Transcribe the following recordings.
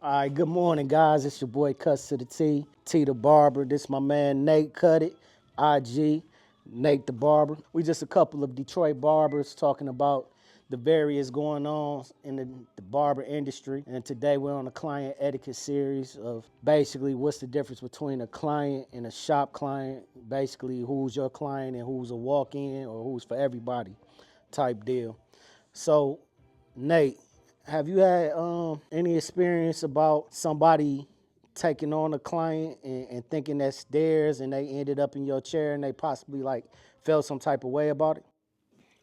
All right, good morning, guys. It's your boy Cuts to the T the Barber. This my man Nate Cut It, IG, Nate the Barber. We just a couple of Detroit barbers talking about the various going on in the barber industry. And today we're on a client etiquette series of basically what's the difference between a client and a shop client. Basically, who's your client and who's a walk-in or who's for everybody type deal. So, Nate, have you had any experience about somebody taking on a client and thinking that's theirs and they ended up in your chair and they possibly like felt some type of way about it?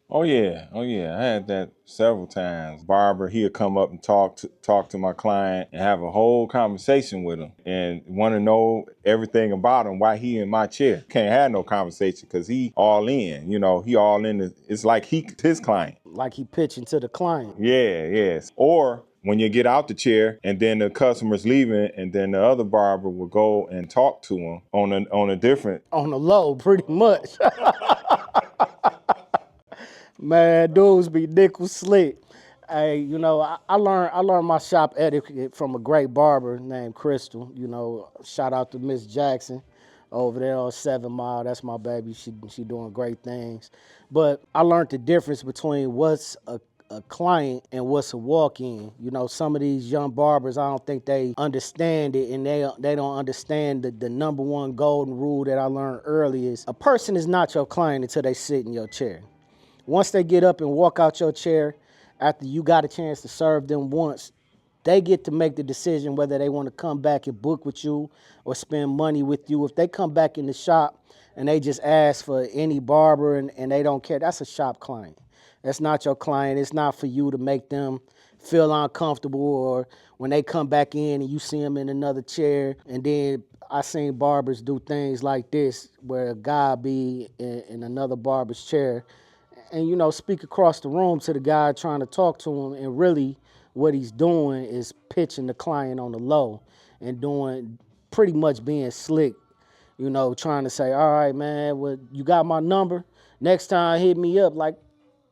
Oh yeah. I had that several times. Barber, he'll come up and talk to my client and have a whole conversation with him and want to know everything about him. Why he in my chair? Can't have no conversation because he all in. He all in. It's like he his client. Like he pitching to the client. Yeah, yes. Or when you get out the chair and then the customer's leaving, and then the other barber will go and talk to him on a different. On the low, pretty much. Man, dudes be nickel slick. Hey, I learned my shop etiquette from a great barber named Crystal. Shout out to Miss Jackson over there on 7 Mile. That's my baby. She doing great things. But I learned the difference between what's a client and what's a walk-in. Some of these young barbers, I don't think they understand it, and they don't understand the number one golden rule that I learned early is a person is not your client until they sit in your chair. Once they get up and walk out your chair, after you got a chance to serve them once, they get to make the decision whether they want to come back and book with you or spend money with you. If they come back in the shop and they just ask for any barber and they don't care, that's a shop client. That's not your client. It's not for you to make them feel uncomfortable, or when they come back in and you see them in another chair. And then I seen barbers do things like this where a guy be in another barber's chair and speak across the room to the guy trying to talk to him, and really what he's doing is pitching the client on the low and doing pretty much being slick, trying to say, all right, man, well, you got my number, next time hit me up. Like,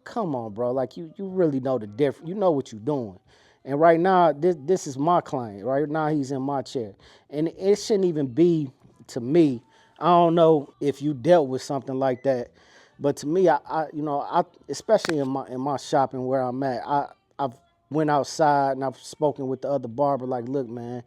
come on, bro, like you really know the difference, you know what you're doing. And right now this is my client. Right now he's in my chair, and it shouldn't even be to me. I don't know if you dealt with something like that, but to me, I especially in my shopping where I'm at, I've went outside and I've spoken with the other barber. Like, look, man,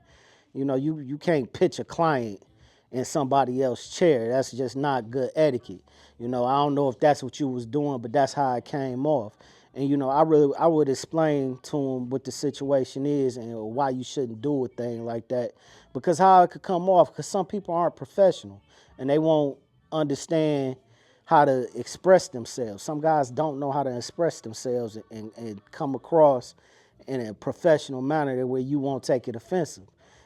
you can't pitch a client in somebody else's chair. That's just not good etiquette. I don't know if that's what you was doing, but that's how it came off. And I would explain to him what the situation is and why you shouldn't do a thing like that, because how it could come off. Because some people aren't professional and they won't understand how to express themselves. Some guys don't know how to express themselves and come across in a professional manner where you won't take it offensive.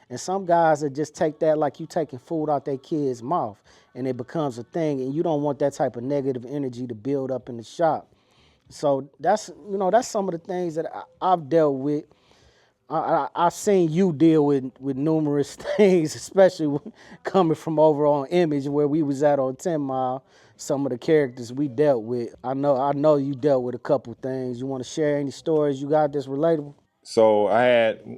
And some guys that just take that like you taking food out their kid's mouth, and it becomes a thing, and you don't want that type of negative energy to build up in the shop. So that's some of the things that I've dealt with. I've seen you deal with numerous things, especially coming from over on Image where we was at on 10 Mile. Some of the characters we dealt with, I know you dealt with a couple things. You want to share any stories you got that's relatable? So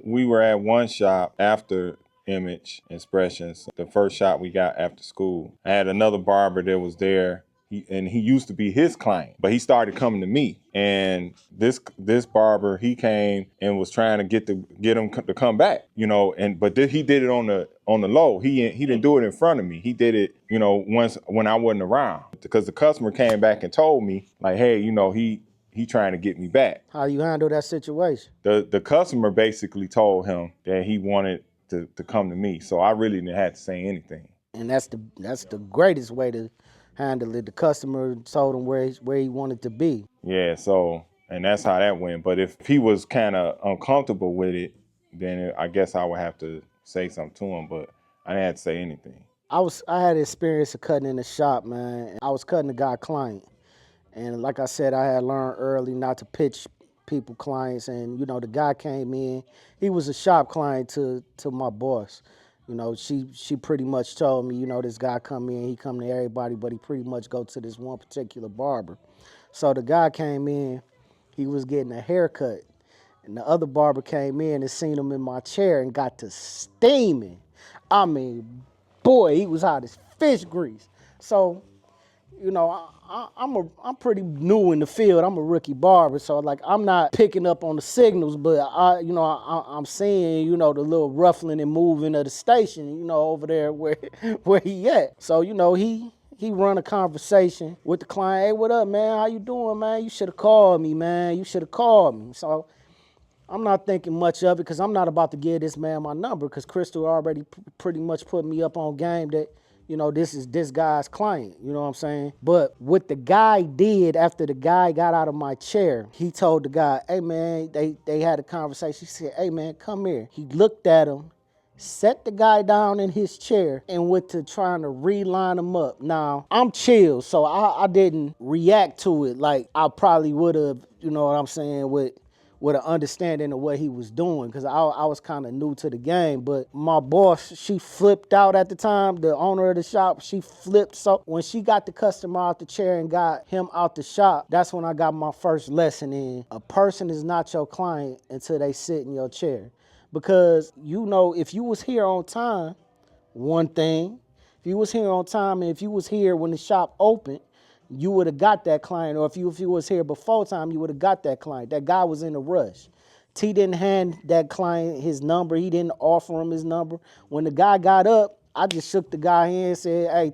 we were at one shop after Image Expressions, the first shop we got after school. I had another barber that was there. He used to be his client, but he started coming to me. And this barber, he came and was trying to get him to come back, but he did it on the low. He didn't do it in front of me. He did it, once when I wasn't around, because the customer came back and told me like, hey, he trying to get me back. How you handle that situation? The customer basically told him that he wanted to come to me, so I really didn't have to say anything. And that's the greatest way to handle it. The customer told him where he wanted to be. Yeah, so, and that's how that went. But if he was kind of uncomfortable with it, then I guess I would have to say something to him, but I didn't have to say anything. I had experience of cutting in the shop, man. I was cutting a guy client. And like I said, I had learned early not to pitch people clients. And, the guy came in. He was a shop client to my boss. She pretty much told me, this guy come in, he come to everybody, but he pretty much go to this one particular barber. So the guy came in, he was getting a haircut. And the other barber came in and seen him in my chair and got to steaming. I mean, boy, he was hot as fish grease. So, you know, I'm pretty new in the field. I'm a rookie barber, so like I'm not picking up on the signals, but I'm seeing, you know, the little ruffling and moving of the station, you know, over there where where he at. So, you know, he run a conversation with the client. Hey, what up, man? How you doing, man? You should have called me, man. You should have called me. So I'm not thinking much of it because I'm not about to give this man my number because Crystal already pretty much put me up on game that, you know, this is this guy's client. You know what I'm saying? But what the guy did after the guy got out of my chair, he told the guy, hey, man, they had a conversation. He said, hey, man, come here. He looked at him, set the guy down in his chair, and went to trying to reline him up. Now, I'm chill, so I didn't react to it like I probably would have, you know what I'm saying, with an understanding of what he was doing, because I was kind of new to the game. But my boss, she flipped out at the time, the owner of the shop, she flipped. So when she got the customer out the chair and got him out the shop, that's when I got my first lesson in a person is not your client until they sit in your chair. Because, you know, if you was here on time, one thing, if you was here on time and if you was here when the shop opened, you would have got that client. Or if you was here before time, you would have got that client. That guy was in a rush. T didn't hand that client his number. He didn't offer him his number. When the guy got up, I just shook the guy hand and said, hey,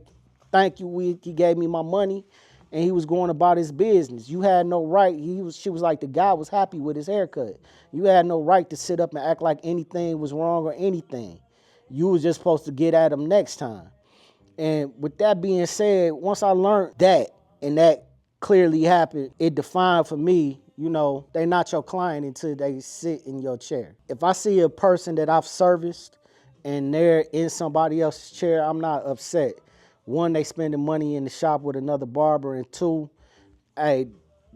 thank you. He gave me my money and he was going about his business. You had no right. She was like, the guy was happy with his haircut. You had no right to sit up and act like anything was wrong or anything. You was just supposed to get at him next time. And with that being said, once I learned that, and that clearly happened, it defined for me, you know, they not your client until they sit in your chair. If I see a person that I've serviced and they're in somebody else's chair, I'm not upset. One, they spending money in the shop with another barber, and two, hey,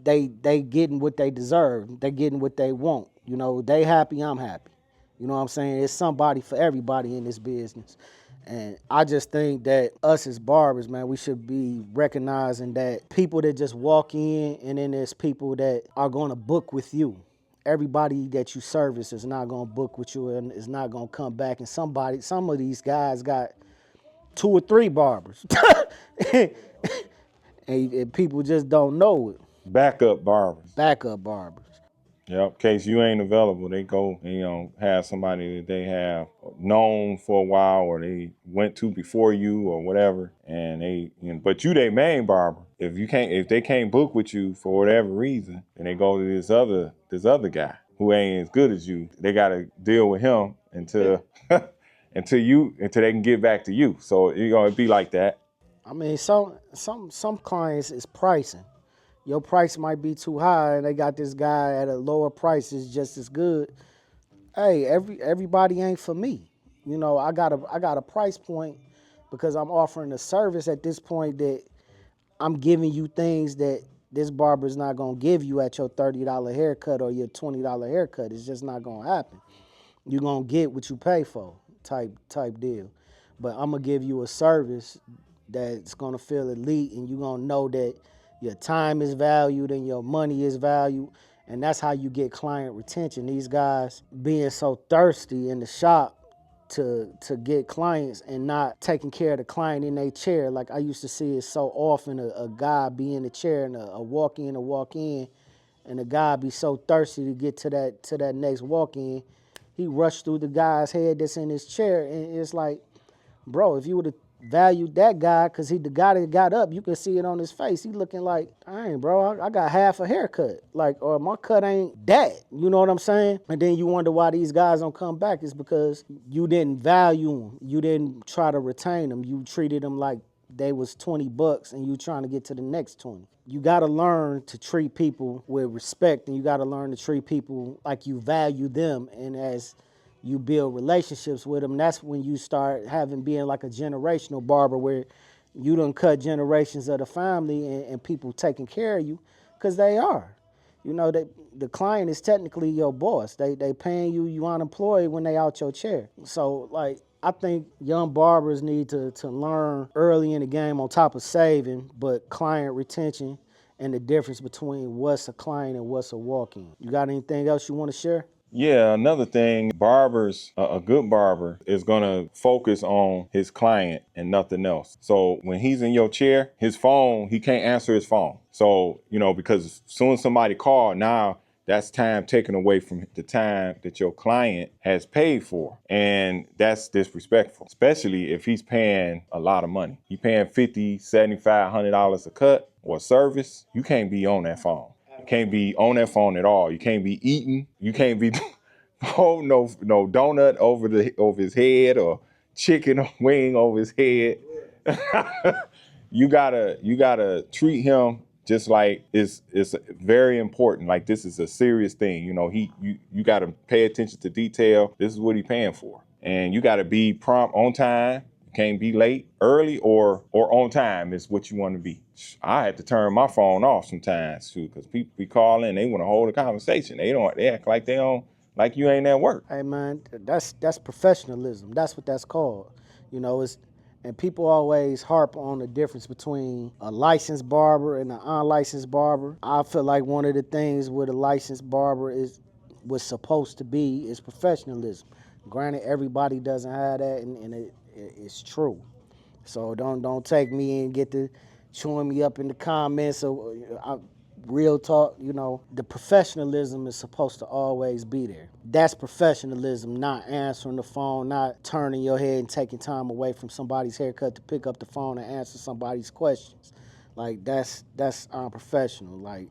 they getting what they deserve. They getting what they want. You know, they happy, I'm happy. You know what I'm saying? It's somebody for everybody in this business. And I just think that us as barbers, man, we should be recognizing that people that just walk in, and then there's people that are going to book with you. Everybody that you service is not going to book with you and is not going to come back. And some of these guys got 2 or 3 barbers. and people just don't know it. Backup barbers. Backup barbers. Yep. In case you ain't available, they go and, you know, have somebody that they have known for a while or they went to before you or whatever. And they, you know, but you they main barber. If they can't book with you for whatever reason, then they go to this other guy who ain't as good as you. They gotta deal with him until until they can get back to you. So you know, it'd be like that. I mean, some clients is pricing. Your price might be too high and they got this guy at a lower price is just as good. Hey, everybody ain't for me. You know, I got a price point because I'm offering a service at this point that I'm giving you things that this barber's not gonna give you at your $30 haircut or your $20 haircut. It's just not gonna happen. You're gonna get what you pay for, type deal. But I'm gonna give you a service that's gonna feel elite, and you're gonna know that your time is valued and your money is valued. And that's how you get client retention. These guys being so thirsty in the shop to get clients and not taking care of the client in their chair. Like I used to see it so often, a guy be in the chair and a walk in, and the guy be so thirsty to get to that next walk in. He rushed through the guy's head that's in his chair, and it's like, bro, if you would have valued that guy, because the guy that got up, you can see it on his face. He looking like, dang, bro, I got half a haircut. Like, or my cut ain't that. You know what I'm saying? And then you wonder why these guys don't come back. It's because you didn't value them. You didn't try to retain them. You treated them like they was $20 and you trying to get to the next 20. You got to learn to treat people with respect, and you got to learn to treat people like you value them. And as you build relationships with them, that's when you start being like a generational barber where you done cut generations of the family and people taking care of you, because they are. You know, the client is technically your boss. They paying you unemployed when they out your chair. So, like, I think young barbers need to learn early in the game on top of saving, but client retention and the difference between what's a client and what's a walk-in. You got anything else you want to share? Yeah, another thing, barbers, a good barber is gonna focus on his client and nothing else. So when he's in your chair, his phone, he can't answer his phone. So, because as soon as somebody call, now that's time taken away from the time that your client has paid for. And that's disrespectful, especially if he's paying a lot of money. You paying $50, $75, $100 a cut or a service, you can't be on that phone. You can't be on that phone at all. You can't be eating. You can't be no donut over his head or chicken wing over his head. You gotta treat him just like it's very important. Like this is a serious thing. You gotta pay attention to detail. This is what he's paying for, and you gotta be prompt on time. You can't be late, early, or on time is what you want to be. I had to turn my phone off sometimes too, because people be calling. They want to hold a conversation. They act like they don't, like you ain't at work. Hey man, that's professionalism. That's what that's called. And people always harp on the difference between a licensed barber and an unlicensed barber. I feel like one of the things with a licensed barber was supposed to be is professionalism. Granted, everybody doesn't have that, and it's true. So don't take me and get to chewing me up in the comments. So real talk, the professionalism is supposed to always be there. That's professionalism, not answering the phone, not turning your head and taking time away from somebody's haircut to pick up the phone and answer somebody's questions. Like that's unprofessional. Like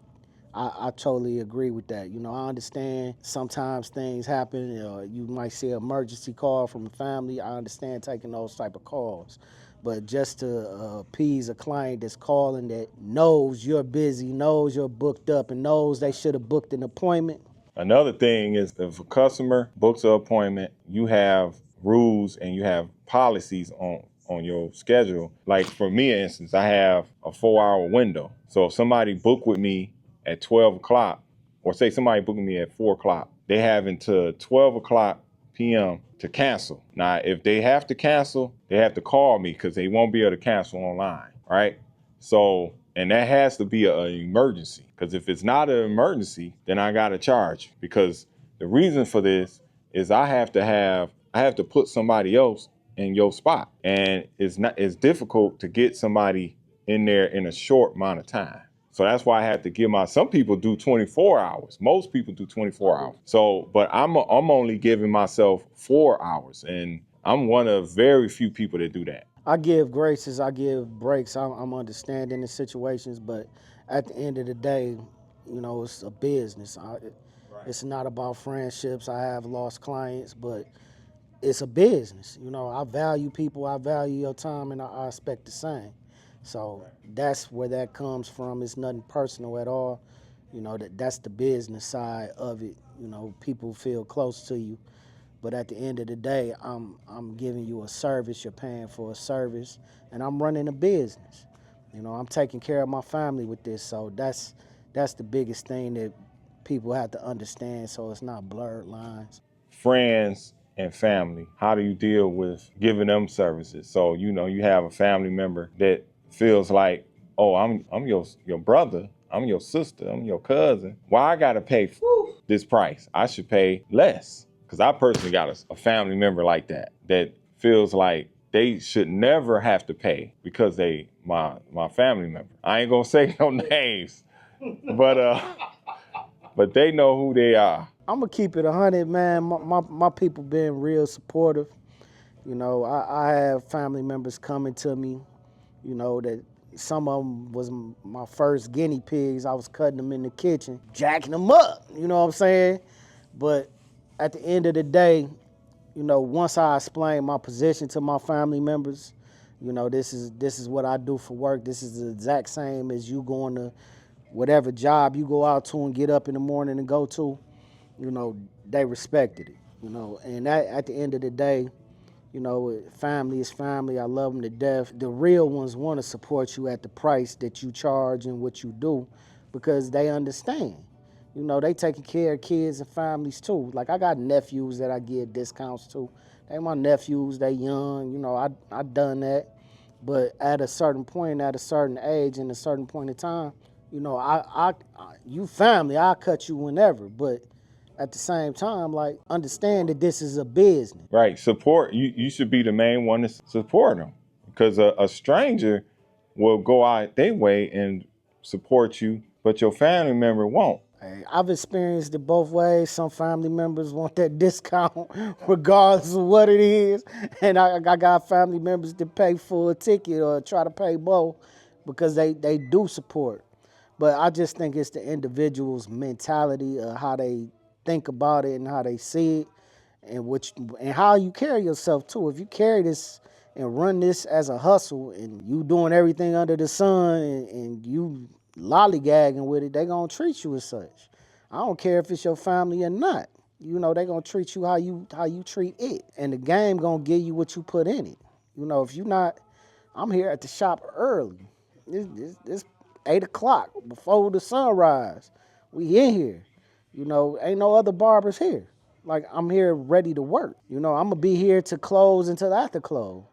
I totally agree with that. I understand sometimes things happen. You might see an emergency call from a family. I understand taking those type of calls. But just to appease a client that's calling that knows you're busy, knows you're booked up, and knows they should have booked an appointment. Another thing is if a customer books an appointment, you have rules and you have policies on your schedule. Like for me, instance, I have a 4-hour window. So if somebody book with me at 12 o'clock, or say somebody booked me at 4 o'clock, they have until 12 o'clock p.m. to cancel. Now, if they have to cancel, they have to call me because they won't be able to cancel online, right? So, and that has to be an emergency, because if it's not an emergency, then I got to charge you, because the reason for this is I have to put somebody else in your spot, and it's difficult to get somebody in there in a short amount of time. So that's why I have to give some people do 24 hours. Most people do 24 hours. So, but I'm only giving myself 4 hours, and I'm one of very few people that do that. I give graces, I give breaks. I'm understanding the situations, but at the end of the day, it's a business. It's not about friendships. I have lost clients, but it's a business. I value people, I value your time, and I expect the same. So that's where that comes from. It's nothing personal at all. That's the business side of it. People feel close to you. But at the end of the day, I'm giving you a service. You're paying for a service, and I'm running a business. I'm taking care of my family with this. So that's the biggest thing that people have to understand. So it's not blurred lines. Friends and family, how do you deal with giving them services? So you have a family member that feels like, oh, I'm your brother, I'm your sister, I'm your cousin. Why I gotta pay this price? I should pay less. Because I personally got a family member like that feels like they should never have to pay because they my family member. I ain't gonna say no names, but they know who they are. I'm gonna keep it 100, man. My people been real supportive. I have family members coming to me. That some of them was my first guinea pigs. I was cutting them in the kitchen, jacking them up. You know what I'm saying? But at the end of the day, once I explain my position to my family members, this is what I do for work. This is the exact same as you going to whatever job you go out to and get up in the morning and go to. They respected it. And that, at the end of the day, family is family. I love them to death. The real ones want to support you at the price that you charge and what you do, because they understand. They taking care of kids and families too. Like I got nephews that I give discounts to. They my nephews, they young. I done that. But at a certain point, at a certain age, and a certain point in time, You know, you family, I'll cut you whenever, but at the same time, like, understand that this is a business. Right. Support. You should be the main one to support them, because a stranger will go out their way and support you, but your family member won't. Hey, I've experienced it both ways. Some family members want that discount regardless of what it is. And I got family members that pay for a ticket or try to pay both because they do support. But I just think it's the individual's mentality of how they think about it and how they see it and how you carry yourself too. If you carry this and run this as a hustle and you doing everything under the sun and you lollygagging with it, they gonna treat you as such. I don't care if it's your family or not. You know, they gonna treat you how you treat it. And the game gonna give you what you put in it. You know, if you not, I'm here at the shop early. It's 8 o'clock before the sunrise. We in here. You know, ain't no other barbers here. Like, I'm here ready to work. You know, I'm gonna be here to close until after close.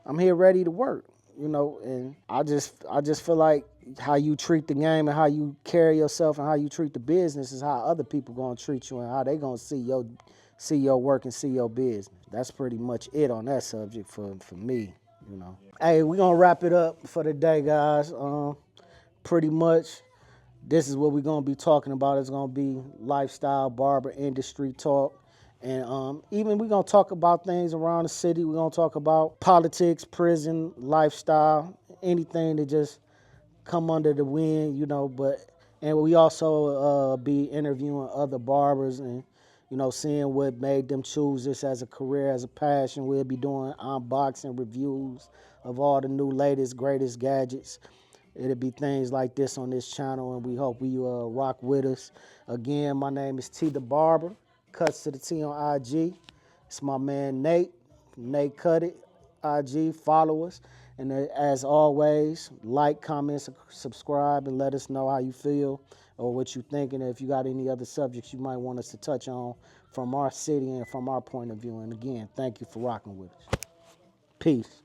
I'm here ready to work. You know, and I just feel like how you treat the game and how you carry yourself and how you treat the business is how other people gonna treat you and how they gonna see your work and see your business. That's pretty much it on that subject for me. You know. Hey, we're gonna wrap it up for the day, guys. Pretty much this is what we're gonna be talking about. It's gonna be lifestyle barber industry talk. And even we're gonna talk about things around the city. We're gonna talk about politics, prison, lifestyle, anything that just come under the wind, you know. And we also be interviewing other barbers and seeing what made them choose this as a career, as a passion. We'll be doing unboxing reviews of all the new, latest, greatest gadgets. It'll be things like this on this channel, and we hope you rock with us. Again, my name is T the Barber, Cuts to the T on IG. It's my man Nate Cut It, IG, follow us. And as always, like, comment, subscribe, and let us know how you feel or what you're thinking. If you got any other subjects you might want us to touch on from our city and from our point of view. And again, thank you for rocking with us. Peace.